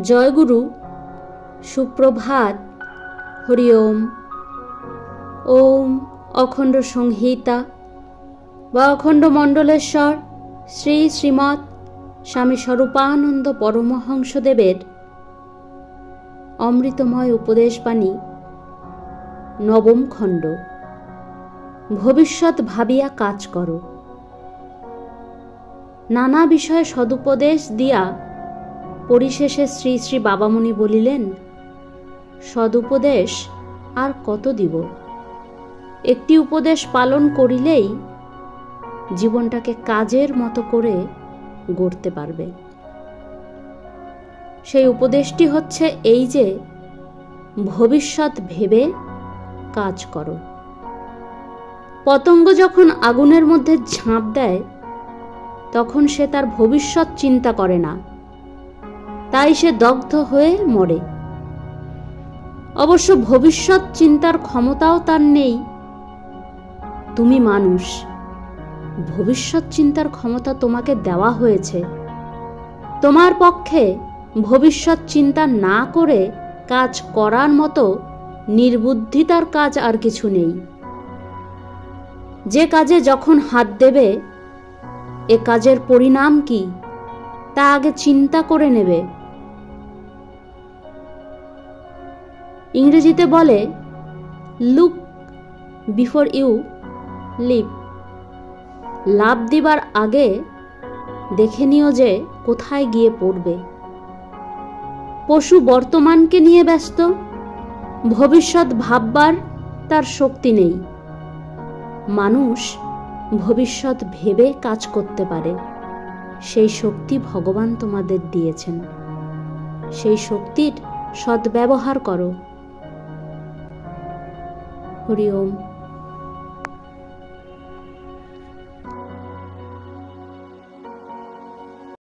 জয়গুরু, সুপ্রভাত। হরি ওম। ওম অখণ্ড সংহিতা বা অখণ্ড মণ্ডলেশ্বর শ্রী শ্রীমৎ স্বামী স্বরূপানন্দ পরমহংসদেবের অমৃতময় উপদেশবাণী, নবম খণ্ড। ভবিষ্যৎ ভাবিয়া কাজ করো। নানা বিষয়ে সদুপদেশ দিয়া পরিশেষে শ্রী শ্রী বাবামুনি বলিলেন, সদুপদেশ আর কত দিব? একটি উপদেশ পালন করিলেই জীবনটাকে কাজের মতো করে গড়তে পারবে। সেই উপদেশটি হচ্ছে এই যে, ভবিষ্যৎ ভেবে কাজ করো। পতঙ্গ যখন আগুনের মধ্যে ঝাঁপ দেয়, তখন সে তার ভবিষ্যৎ চিন্তা করে না, তাই সে দগ্ধ হয়ে মরে। অবশ্য ভবিষ্যৎ চিন্তার ক্ষমতাও তার নেই। তুমি মানুষ, ভবিষ্যৎ চিন্তার ক্ষমতা তোমাকে দেওয়া হয়েছে। তোমার পক্ষে ভবিষ্যৎ চিন্তা না করে কাজ করার মতো নির্বুদ্ধিতার কাজ আর কিছু নেই। যে কাজে যখন হাত দেবে, এ কাজের পরিণাম কি তা আগে চিন্তা করে নেবে। ইংরেজিতে বলে, লুক বিফোর ইউ লিপ। লাভ দিবার আগে দেখে নিও যে কোথায় গিয়ে পড়বে। পশু বর্তমানকে নিয়ে ব্যস্ত, ভবিষ্যৎ ভাববার তার শক্তি নেই। মানুষ ভবিষ্যৎ ভেবে কাজ করতে পারে, সেই শক্তি ভগবান তোমাদের দিয়েছেন। সেই শক্তির সদ্ব্যবহার করো। হরি ওম।